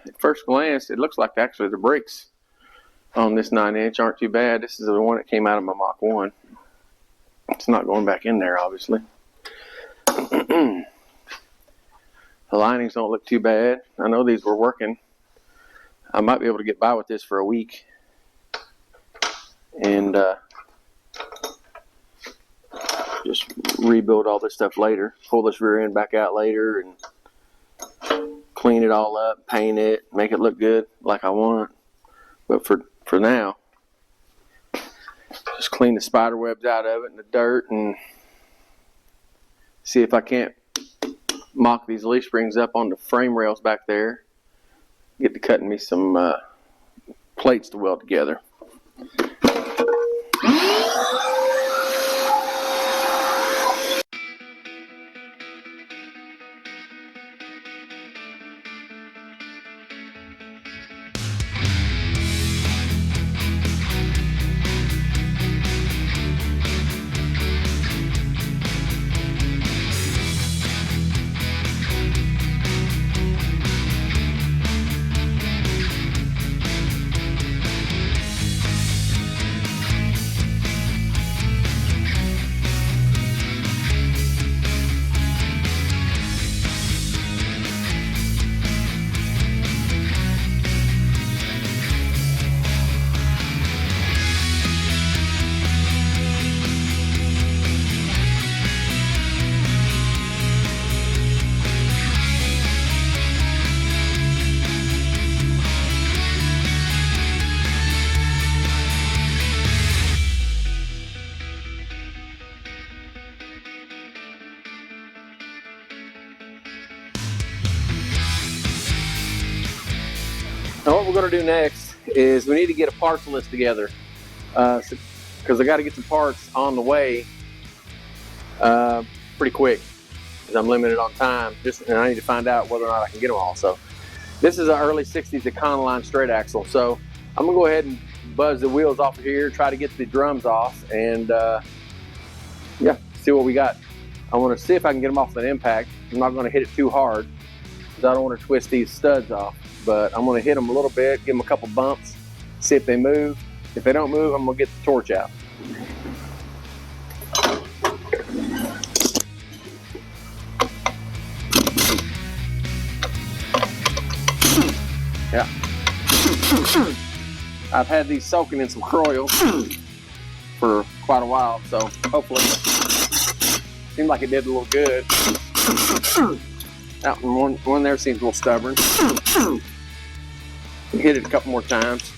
at first glance, it looks like actually the brakes on this 9-inch aren't too bad. This is the one that came out of my Mach 1. It's not going back in there, obviously. The linings don't look too bad. I know these were working. I might be able to get by with this for a week. And just rebuild all this stuff later. Pull this rear end back out later and clean it all up, paint it, make it look good like I want. But for now, just clean the spider webs out of it and the dirt and see if I can't mock these leaf springs up on the frame rails back there. Get to cutting me some plates to weld together. Now what we're going to do next is we need to get a parts list together because I got to get some parts on the way pretty quick because I'm limited on time. And I need to find out whether or not I can get them all. So this is an early 60s Econoline straight axle. So I'm going to go ahead and buzz the wheels off of here, try to get the drums off, and yeah, see what we got. I want to see if I can get them off with an impact. I'm not going to hit it too hard because I don't want to twist these studs off. But I'm going to hit them a little bit, give them a couple bumps, see if they move. If they don't move, I'm going to get the torch out. Yeah. I've had these soaking in some Croyle for quite a while, so hopefully seemed like it did a little good. That one there seems a little stubborn. Hit it a couple more times.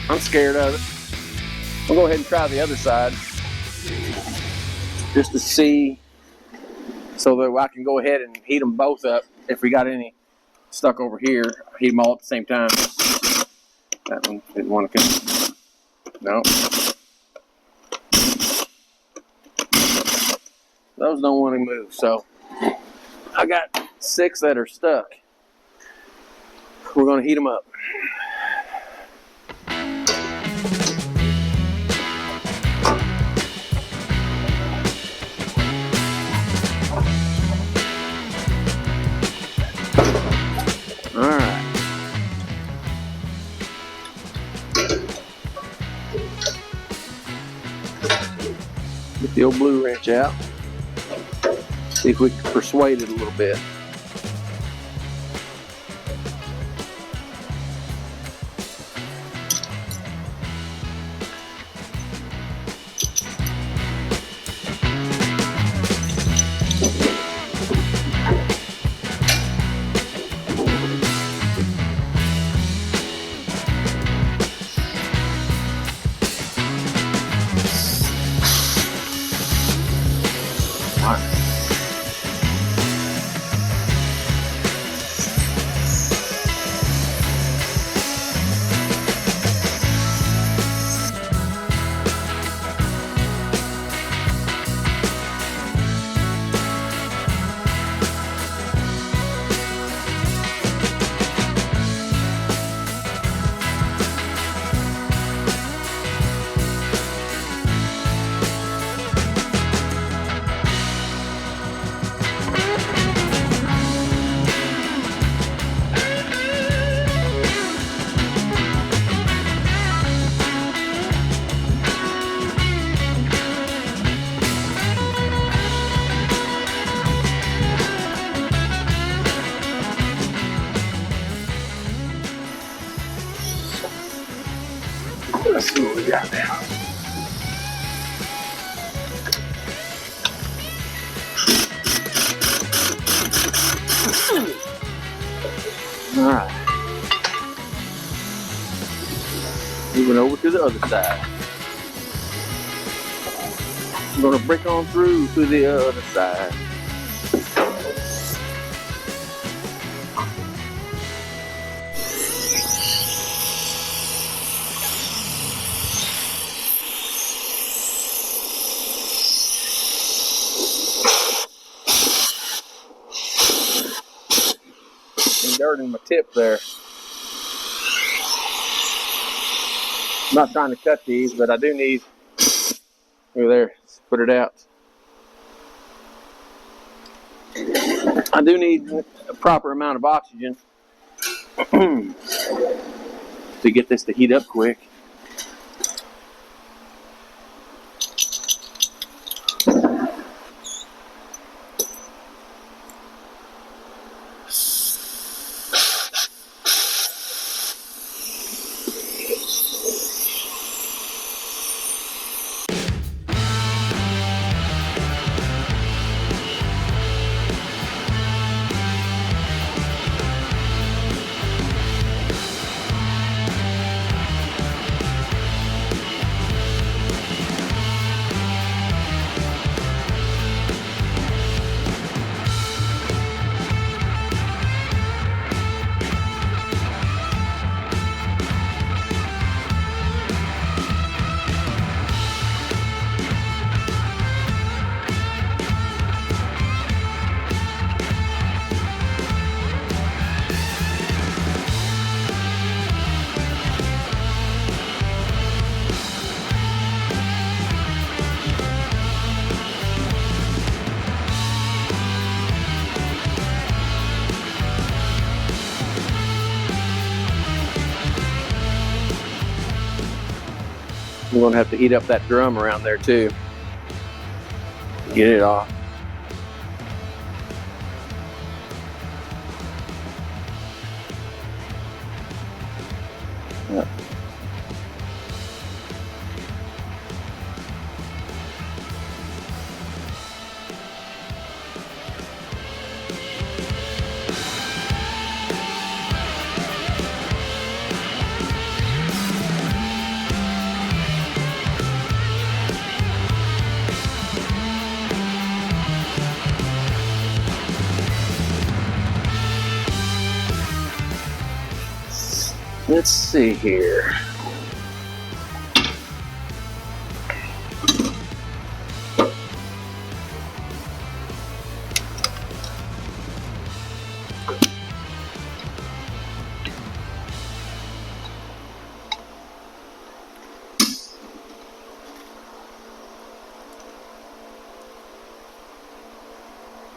I'm scared of it. We'll go ahead and try the other side just to see, so that I can go ahead and heat them both up. If we got any stuck over here, heat them all at the same time. That one didn't want to come. No. Those don't want to move, so I got 6 that are stuck. We're going to heat them up. Alright. Get the old blue wrench out. See if we can persuade it a little bit. Let's see what we got now. All right. Moving over to the other side. I'm gonna break on through to the other side. Dirt in my tip there. I'm not trying to cut these, but I do need, over there, let's put it out. I do need a proper amount of oxygen to get this to heat up quick. We're going to have to heat up that drum around there too. Get it off. Yep. Let's see here.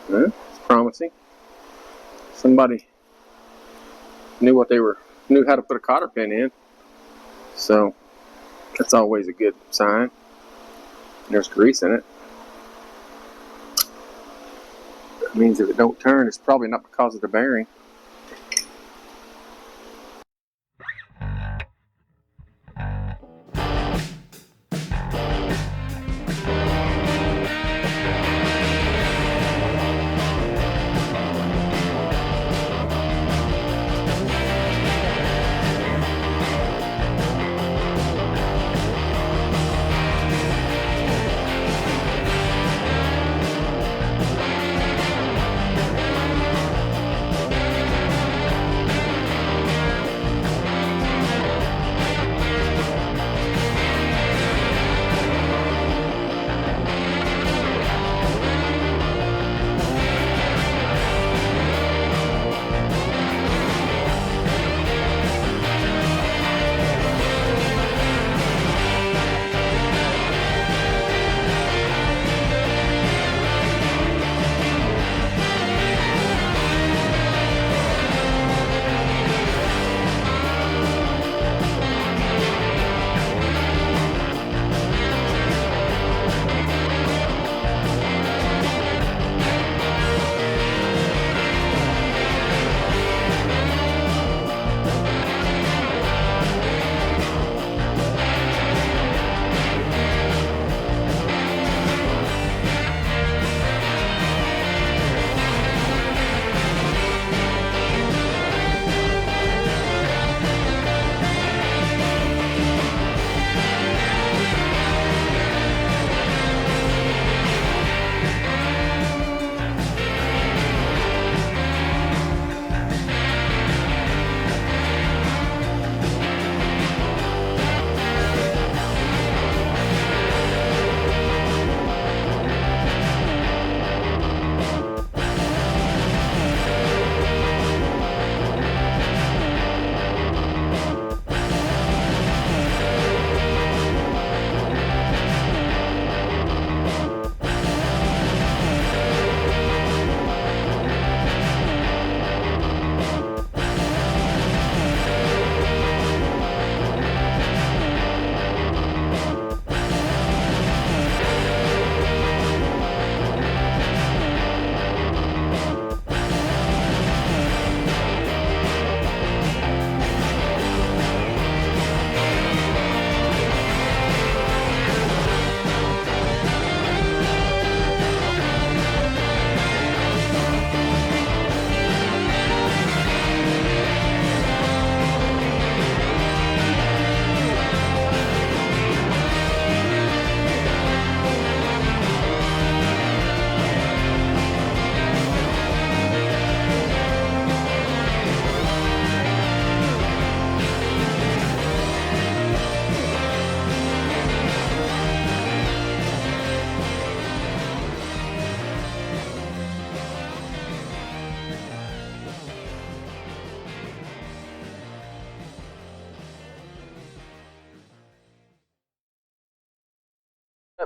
It's promising. Somebody knew how to put a cotter pin in, so that's always a good sign. There's grease in it. That means if it don't turn, it's probably not because of the bearing.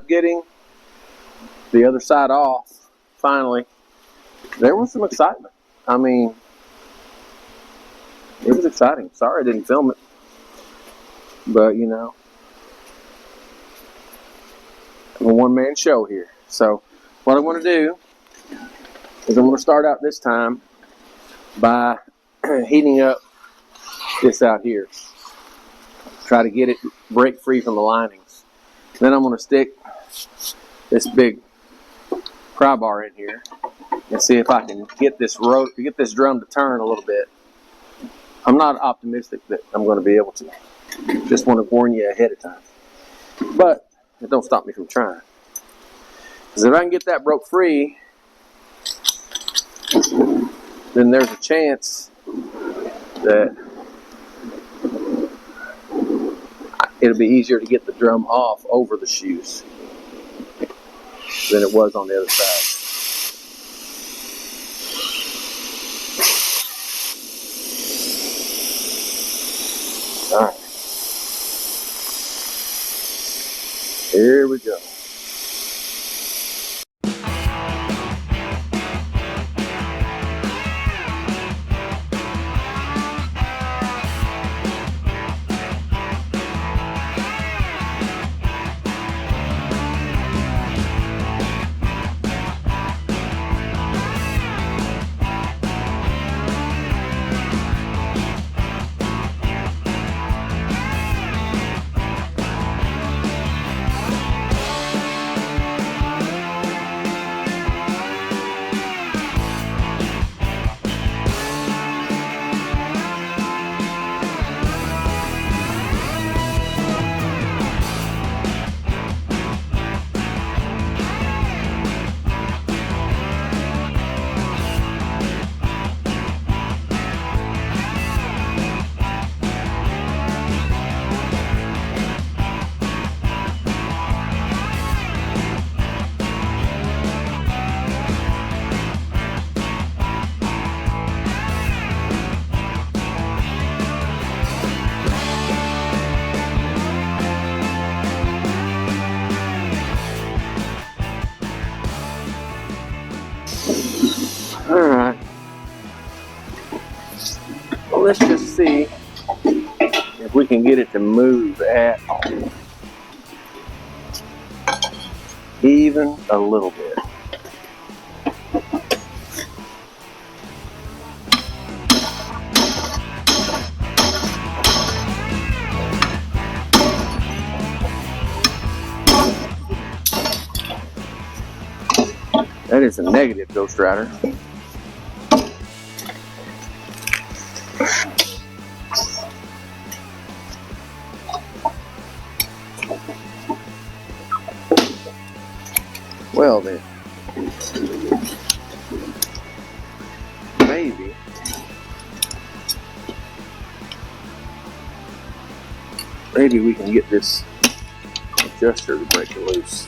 up getting the other side off, finally, there was some excitement. I mean, it was exciting. Sorry I didn't film it. But, you know, I'm a one-man show here. So, what I want to do is I'm going to start out this time by heating up this out here. Try to get it break free from the linings. Then I'm going to stick this big pry bar in here and see if I can get this drum to turn a little bit. I'm not optimistic that I'm going to be able to. Just want to warn you ahead of time. But it don't stop me from trying. Because if I can get that broke free, then there's a chance that it'll be easier to get the drum off over the shoes than it was on the other side. All right. Here we go. Alright, well, let's just see if we can get it to move at all. Even a little bit. That is a negative, Ghost Rider. Well then, maybe we can get this adjuster to break it loose.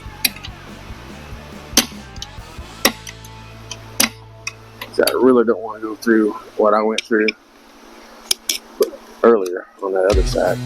So I really don't want to go through what I went through earlier on that other side.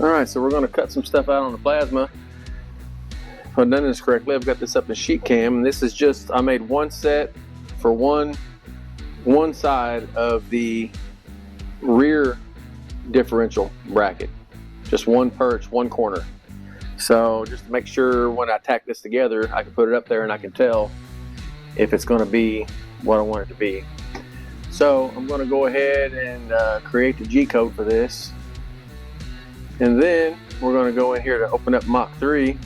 Alright, so we're going to cut some stuff out on the plasma. If I've done this correctly, I've got this up in sheet cam, and this is just, I made one set for one side of the rear differential bracket. Just one perch, one corner. So just to make sure when I tack this together, I can put it up there and I can tell if it's going to be what I want it to be. So I'm going to go ahead and create the G code for this. And then we're going to go in here to open up Mach 3.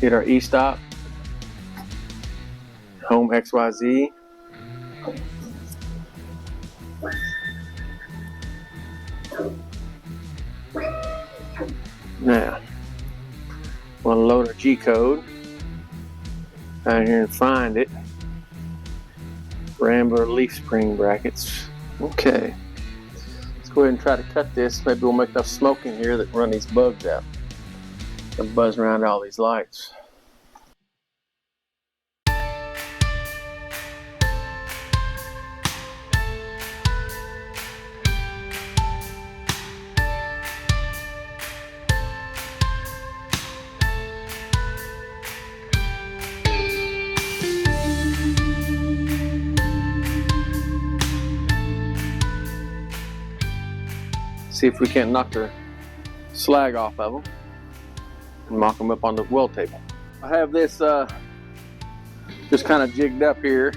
Hit our E-stop. Home XYZ. Now, we'll load our G code. Down here and find it. Rambler leaf spring brackets. Okay. Let's go ahead and try to cut this. Maybe we'll make enough smoke in here that run these bugs out. They're buzzing around all these lights. See if we can't knock the slag off of them and mock them up on the weld table. I have this just kind of jigged up here,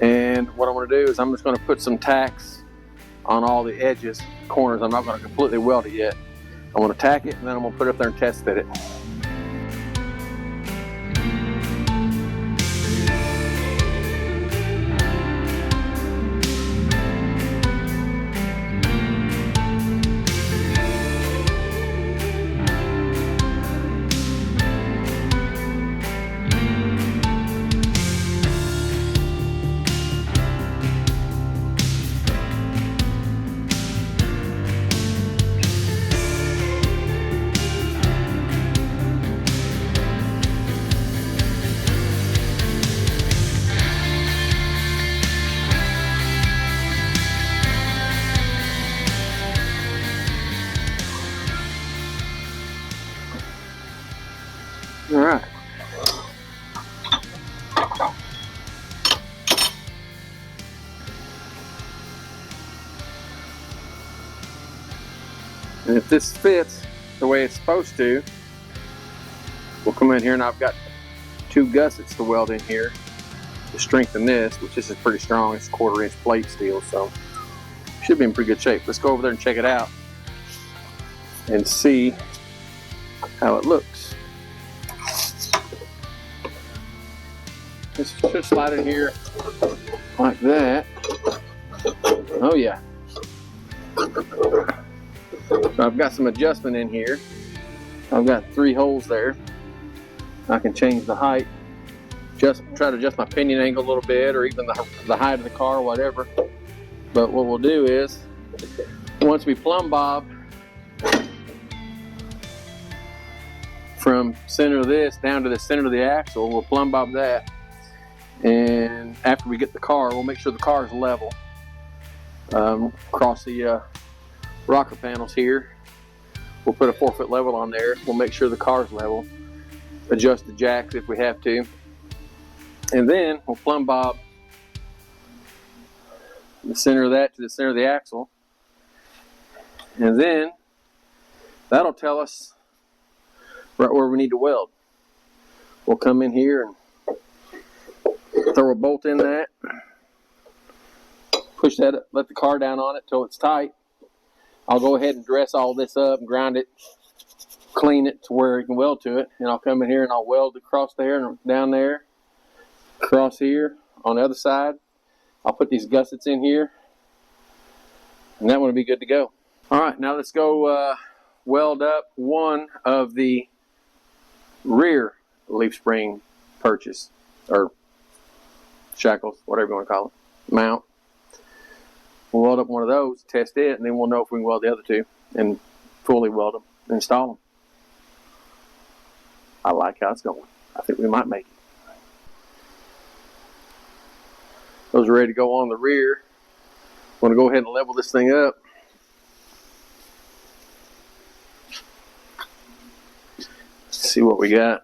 and what I'm going to do is I'm just going to put some tacks on all the edges, corners. I'm not going to completely weld it yet. I'm going to tack it, and then I'm going to put it up there and test fit it. All right. And if this fits the way it's supposed to, we'll come in here, and I've got 2 gussets to weld in here to strengthen this, which this is pretty strong. It's 1/4 inch plate steel, so should be in pretty good shape. Let's go over there and check it out and see how it looks. This should slide in here like that. Oh yeah. So I've got some adjustment in here. I've got 3 holes there. I can change the height. Just try to adjust my pinion angle a little bit, or even the height of the car, or whatever. But what we'll do is, once we plumb bob from center of this down to the center of the axle, we'll plumb bob that. And after we get the car, we'll make sure the car is level. Across the rocker panels here, we'll put a 4-foot level on there. We'll make sure the car is level. Adjust the jacks if we have to. And then we'll plumb bob the center of that to the center of the axle. And then that'll tell us right where we need to weld. We'll come in here and throw a bolt in that, push that up, let the car down on it till it's tight. I'll go ahead and dress all this up and grind it, clean it to where it can weld to it, and I'll come in here and I'll weld across there and down there, across here on the other side. I'll put these gussets in here, and that one will be good to go. All right, now let's go weld up one of the rear leaf spring perches, or shackles, whatever you want to call it, mount. We'll weld up one of those, test it, and then we'll know if we can weld the other 2 and fully weld them and install them. I like how it's going. I think we might make it. Those are ready to go on the rear. going to go ahead and level this thing up. Let's see what we got.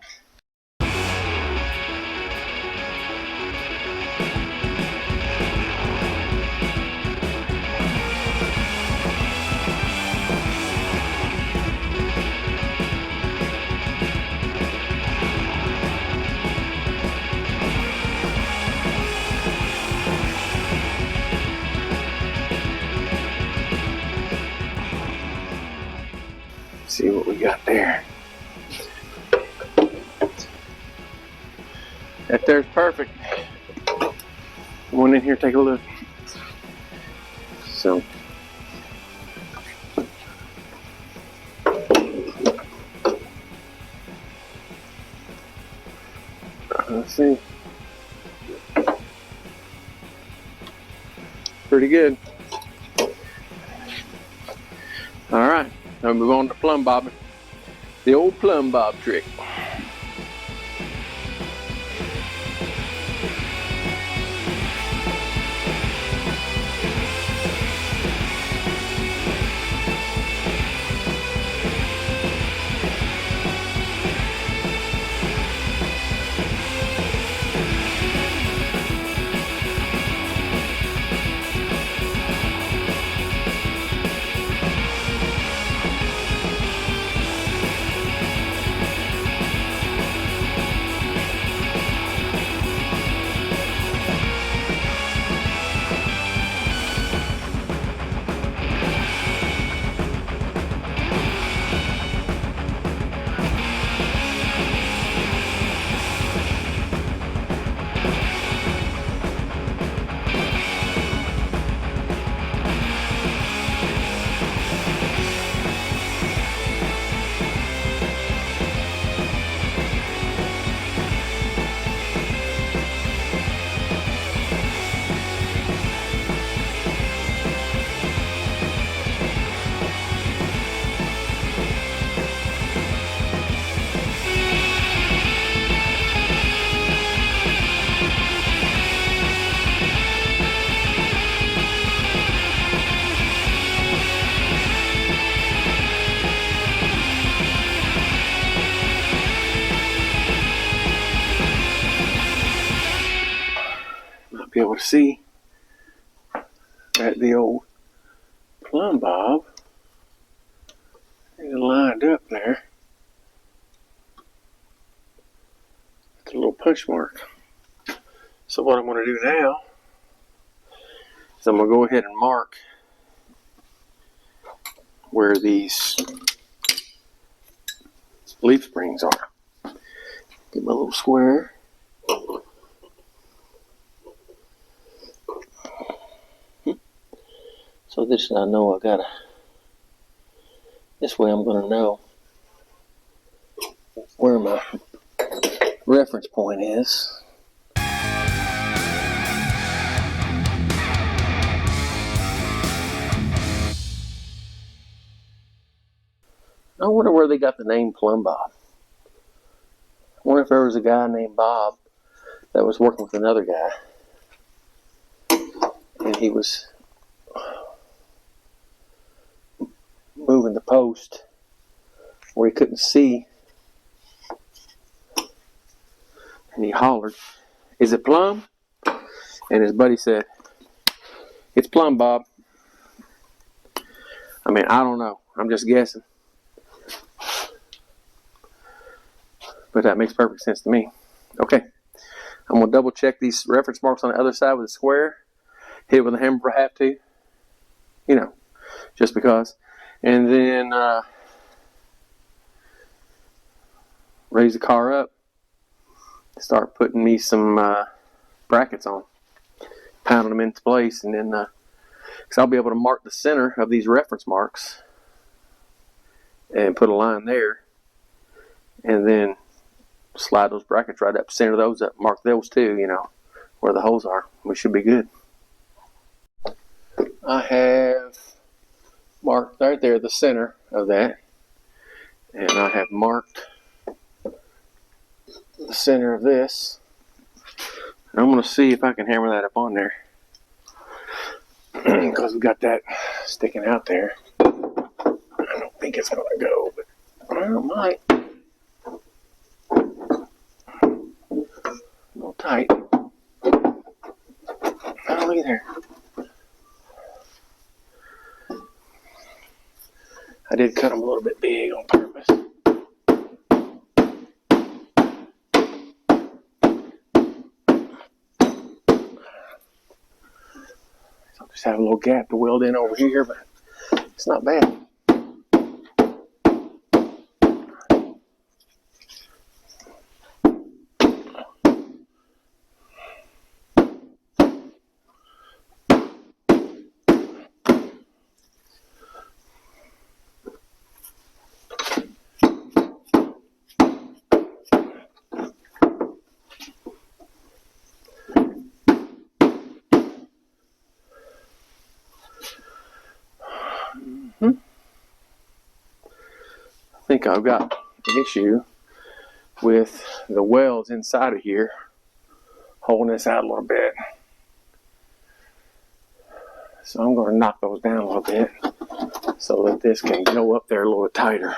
See what we got there. That there's perfect. Come on in here, take a look. So let's see. Pretty good. All right. Now move on to plumb bobbing. The old plumb bob trick. Be able to see that the old plumb bob is lined up there. It's a little punch mark. So what I'm going to do now is I'm going to go ahead and mark where these leaf springs are. Get my little square. So this I know I gotta, this way I'm gonna know where my reference point is. I wonder where they got the name Plumb Bob. I wonder if there was a guy named Bob that was working with another guy and he was moving the post where he couldn't see, and he hollered, "Is it plumb?" And his buddy said, "It's plumb, Bob." I mean, I don't know, I'm just guessing, but that makes perfect sense to me. Okay, I'm gonna double check these reference marks on the other side with a square, hit it with a hammer if I have to, you know, just because. And then raise the car up, start putting me some brackets on, pounding them into place, and then because I'll be able to mark the center of these reference marks and put a line there, and then slide those brackets right up, center those up, mark those too, you know, where the holes are. We should be good. I have marked right there the center of that, and I have marked the center of this, and I'm going to see if I can hammer that up on there. because we got that sticking out there. I don't think it's gonna go, but well, it might. A little tight. Oh, look at there. I did cut them a little bit big on purpose. So I'll just have a little gap to weld in over here, but it's not bad. I think I've got an issue with the welds inside of here holding this out a little bit. So I'm going to knock those down a little bit so that this can go up there a little bit tighter.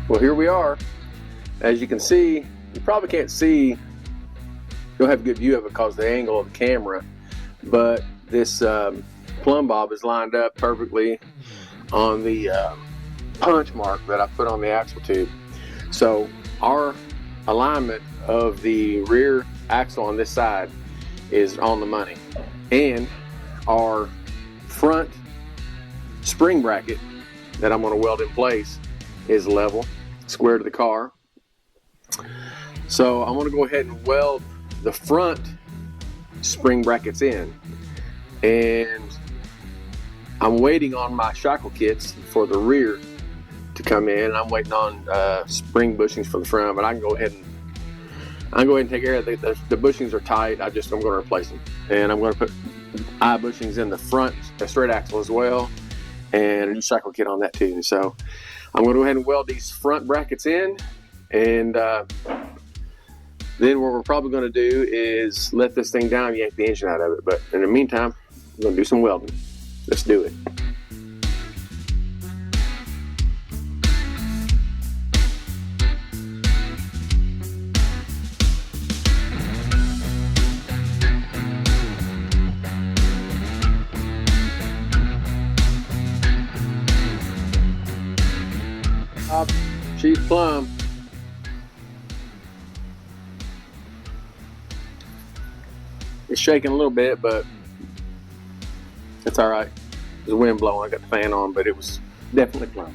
Well, here we are. As you can see, you probably can't see, you don't have a good view of it because of the angle of the camera, but this plumb bob is lined up perfectly on the punch mark that I put on the axle tube. So our alignment of the rear axle on this side is on the money, and our front spring bracket that I'm going to weld in place is level, square to the car. So I'm going to go ahead and weld the front spring brackets in, and I'm waiting on my shackle kits for the rear to come in. I'm waiting on spring bushings for the front, but I can go ahead and take care of it. The bushings are tight. I'm going to replace them, and I'm going to put eye bushings in the front straight axle as well, and a new shackle kit on that too. So I'm going to go ahead and weld these front brackets in, and then what we're probably going to do is let this thing down and yank the engine out of it. But in the meantime, I'm going to do some welding. Let's do it. She's plumb. It's shaking a little bit, but it's all right. There's wind blowing. I got the fan on, but it was definitely plumb.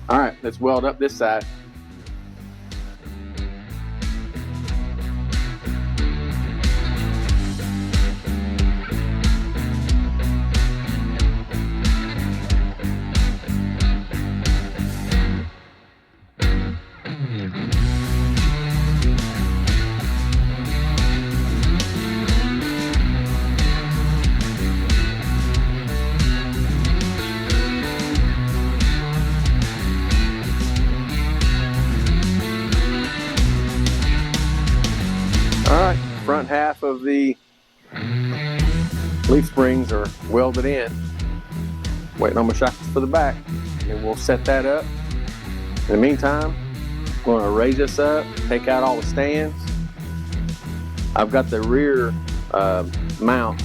All right, let's weld up this side. Front half of the leaf springs are welded in. Waiting on my shackles for the back, and we'll set that up. In the meantime, I'm going to raise this up, take out all the stands. I've got the rear mounts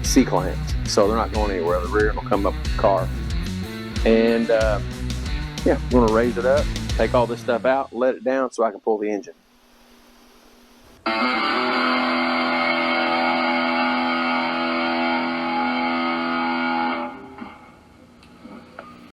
C-clamped, so they're not going anywhere. The rear will come up with the car. And yeah, I'm going to raise it up, take all this stuff out, let it down so I can pull the engine. it.